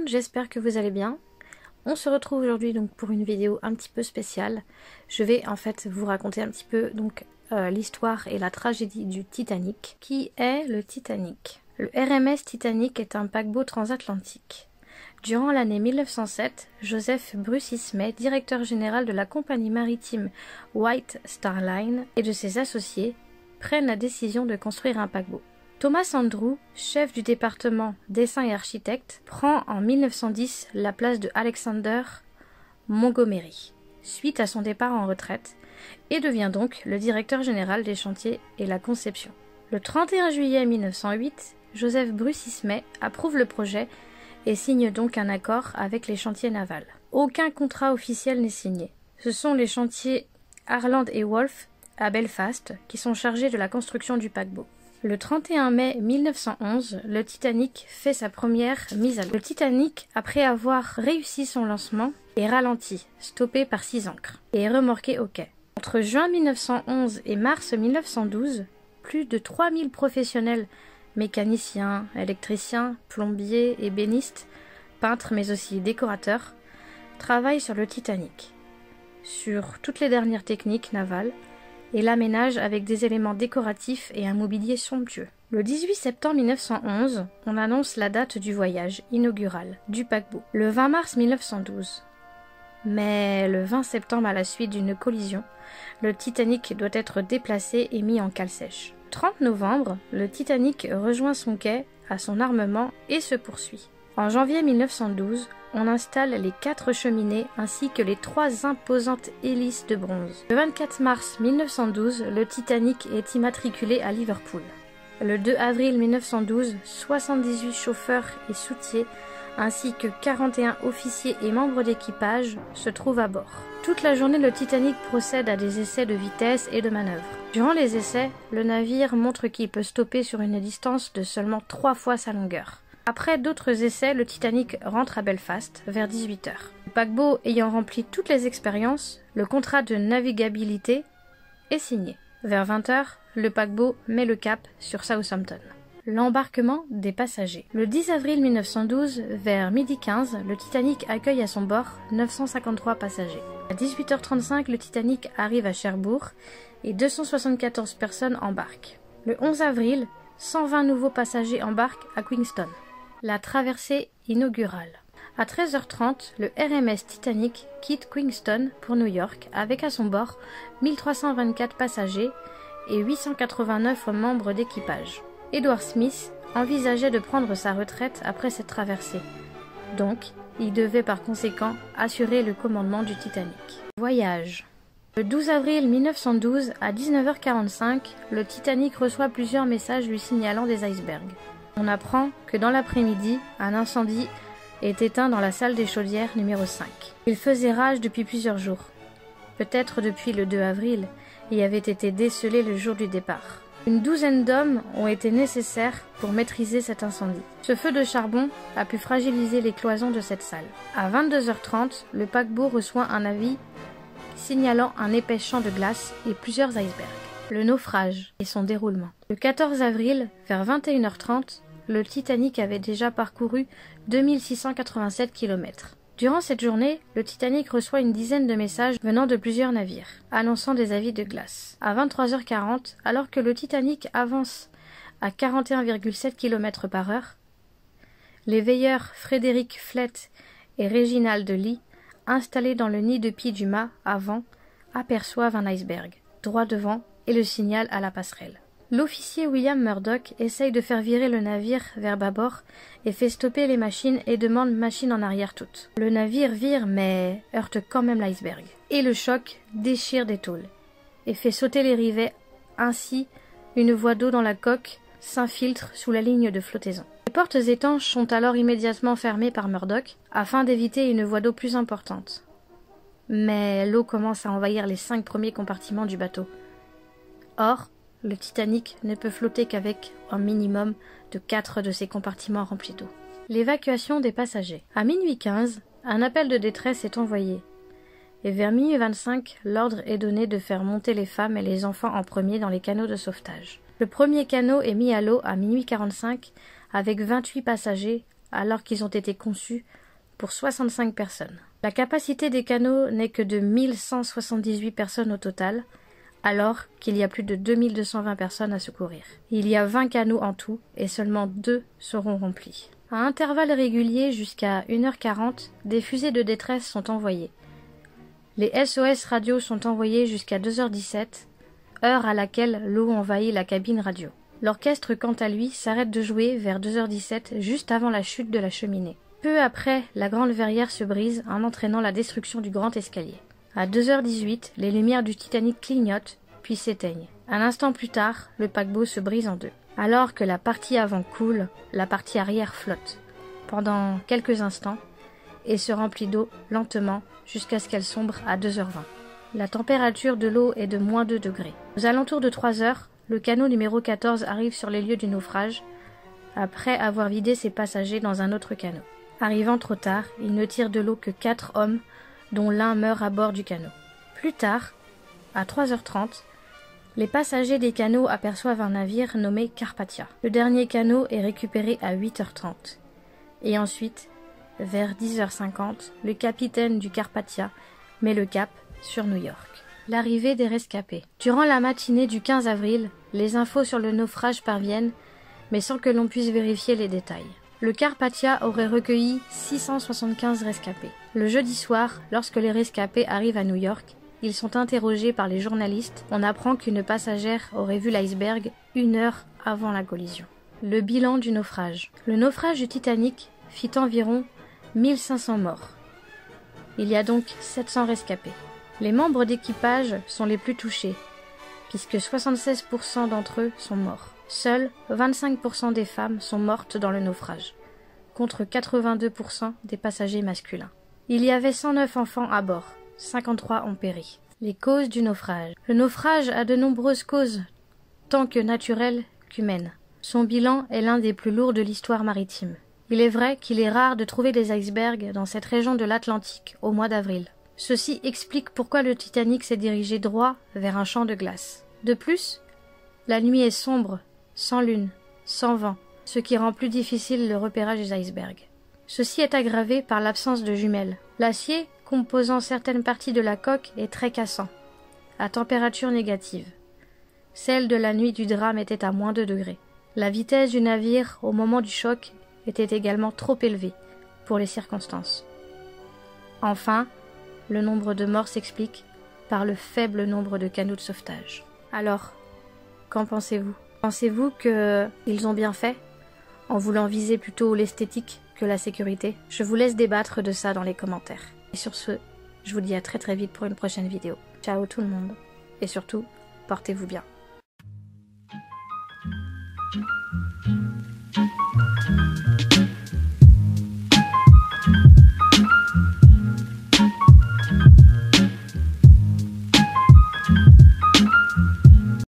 monde, j'espère que vous allez bien. On se retrouve aujourd'hui donc pour une vidéo un petit peu spéciale. Je vais en fait vous raconter un petit peu donc l'histoire et la tragédie du Titanic. Qui est le Titanic? Le RMS Titanic est un paquebot transatlantique. Durant l'année 1907, Joseph Bruce Ismay, directeur général de la compagnie maritime White Star Line et de ses associés, prennent la décision de construire un paquebot. Thomas Andrew, chef du département dessin et architecte, prend en 1910 la place de Alexander Montgomery, suite à son départ en retraite, et devient donc le directeur général des chantiers et la conception. Le 31 juillet 1908, Joseph Bruce Ismay approuve le projet et signe donc un accord avec les chantiers navals. Aucun contrat officiel n'est signé. Ce sont les chantiers Harland et Wolff à Belfast qui sont chargés de la construction du paquebot. Le 31 mai 1911, le Titanic fait sa première mise à l'eau. Le Titanic, après avoir réussi son lancement, est ralenti, stoppé par 6 ancres, et est remorqué au quai. Entre juin 1911 et mars 1912, plus de 3000 professionnels, mécaniciens, électriciens, plombiers, ébénistes, peintres mais aussi décorateurs, travaillent sur le Titanic, sur toutes les dernières techniques navales, et l'aménage avec des éléments décoratifs et un mobilier somptueux. Le 18 septembre 1911, on annonce la date du voyage inaugural du paquebot, le 20 mars 1912. Mais le 20 septembre, à la suite d'une collision, le Titanic doit être déplacé et mis en cale sèche. Le 30 novembre, le Titanic rejoint son quai à son armement et se poursuit. En janvier 1912, on installe les 4 cheminées ainsi que les 3 imposantes hélices de bronze. Le 24 mars 1912, le Titanic est immatriculé à Liverpool. Le 2 avril 1912, 78 chauffeurs et soutiers ainsi que 41 officiers et membres d'équipage se trouvent à bord. Toute la journée, le Titanic procède à des essais de vitesse et de manœuvre. Durant les essais, le navire montre qu'il peut stopper sur une distance de seulement 3 fois sa longueur. Après d'autres essais, le Titanic rentre à Belfast vers 18 h. Le paquebot ayant rempli toutes les expériences, le contrat de navigabilité est signé. Vers 20 h, le paquebot met le cap sur Southampton. L'embarquement des passagers. Le 10 avril 1912, vers 12h15, le Titanic accueille à son bord 953 passagers. À 18h35, le Titanic arrive à Cherbourg et 274 personnes embarquent. Le 11 avril, 120 nouveaux passagers embarquent à Queenstown. La traversée inaugurale. À 13h30, le RMS Titanic quitte Queenstown pour New York avec à son bord 1324 passagers et 889 membres d'équipage. Edward Smith envisageait de prendre sa retraite après cette traversée. Donc, il devait par conséquent assurer le commandement du Titanic. Voyage. Le 12 avril 1912, à 19h45, le Titanic reçoit plusieurs messages lui signalant des icebergs. On apprend que dans l'après-midi, un incendie est éteint dans la salle des chaudières numéro 5. Il faisait rage depuis plusieurs jours. Peut-être depuis le 2 avril, et avait été décelé le jour du départ. Une douzaine d'hommes ont été nécessaires pour maîtriser cet incendie. Ce feu de charbon a pu fragiliser les cloisons de cette salle. À 22h30, le paquebot reçoit un avis signalant un épais champ de glace et plusieurs icebergs. Le naufrage et son déroulement. Le 14 avril, vers 21h30, le Titanic avait déjà parcouru 2687 km. Durant cette journée, le Titanic reçoit une dizaine de messages venant de plusieurs navires, annonçant des avis de glace. À 23h40, alors que le Titanic avance à 41,7 km par heure, les veilleurs Frédéric Flett et Réginald Lee, installés dans le nid de pie du mât avant, aperçoivent un iceberg, droit devant, et le signal à la passerelle. L'officier William Murdoch essaye de faire virer le navire vers bâbord et fait stopper les machines et demande machine en arrière toutes. Le navire vire mais heurte quand même l'iceberg. Et le choc déchire des tôles et fait sauter les rivets. Ainsi, une voie d'eau dans la coque s'infiltre sous la ligne de flottaison. Les portes étanches sont alors immédiatement fermées par Murdoch afin d'éviter une voie d'eau plus importante. Mais l'eau commence à envahir les 5 premiers compartiments du bateau. Or, le Titanic ne peut flotter qu'avec un minimum de 4 de ses compartiments remplis d'eau. L'évacuation des passagers. À minuit 15, un appel de détresse est envoyé. Et vers minuit 25, l'ordre est donné de faire monter les femmes et les enfants en premier dans les canots de sauvetage. Le premier canot est mis à l'eau à minuit 45 avec 28 passagers alors qu'ils ont été conçus pour 65 personnes. La capacité des canots n'est que de 1178 personnes au total, alors qu'il y a plus de 2220 personnes à secourir. Il y a 20 canots en tout et seulement 2 seront remplis. À intervalles réguliers jusqu'à 1h40, des fusées de détresse sont envoyées. Les SOS radio sont envoyés jusqu'à 2h17, heure à laquelle l'eau envahit la cabine radio. L'orchestre, quant à lui, s'arrête de jouer vers 2h17, juste avant la chute de la cheminée. Peu après, la grande verrière se brise en entraînant la destruction du grand escalier. À 2h18, les lumières du Titanic clignotent, puis s'éteignent. Un instant plus tard, le paquebot se brise en deux. Alors que la partie avant coule, la partie arrière flotte, pendant quelques instants, et se remplit d'eau lentement jusqu'à ce qu'elle sombre à 2h20. La température de l'eau est de -2 degrés. Aux alentours de 3h, le canot numéro 14 arrive sur les lieux du naufrage, après avoir vidé ses passagers dans un autre canot. Arrivant trop tard, il ne tire de l'eau que 4 hommes, dont l'un meurt à bord du canot. Plus tard, à 3h30, les passagers des canots aperçoivent un navire nommé Carpathia. Le dernier canot est récupéré à 8h30. Et ensuite, vers 10h50, le capitaine du Carpathia met le cap sur New York. L'arrivée des rescapés. Durant la matinée du 15 avril, les infos sur le naufrage parviennent, mais sans que l'on puisse vérifier les détails. Le Carpathia aurait recueilli 675 rescapés. Le jeudi soir, lorsque les rescapés arrivent à New York, ils sont interrogés par les journalistes. On apprend qu'une passagère aurait vu l'iceberg 1 heure avant la collision. Le bilan du naufrage. Le naufrage du Titanic fit environ 1500 morts. Il y a donc 700 rescapés. Les membres d'équipage sont les plus touchés, puisque 76% d'entre eux sont morts. Seuls 25% des femmes sont mortes dans le naufrage, contre 82% des passagers masculins. Il y avait 109 enfants à bord, 53 ont péri. Les causes du naufrage. Le naufrage a de nombreuses causes, tant que naturelles qu'humaines. Son bilan est l'un des plus lourds de l'histoire maritime. Il est vrai qu'il est rare de trouver des icebergs dans cette région de l'Atlantique au mois d'avril. Ceci explique pourquoi le Titanic s'est dirigé droit vers un champ de glace. De plus, la nuit est sombre, sans lune, sans vent, ce qui rend plus difficile le repérage des icebergs. Ceci est aggravé par l'absence de jumelles. L'acier composant certaines parties de la coque est très cassant, à température négative. Celle de la nuit du drame était à -2 degrés. La vitesse du navire au moment du choc était également trop élevée pour les circonstances. Enfin, le nombre de morts s'explique par le faible nombre de canots de sauvetage. Alors, qu'en pensez-vous? Pensez-vous qu'ils ont bien fait, en voulant viser plutôt l'esthétique que la sécurité? Je vous laisse débattre de ça dans les commentaires. Et sur ce, je vous dis à très vite pour une prochaine vidéo. Ciao tout le monde, et surtout, portez-vous bien.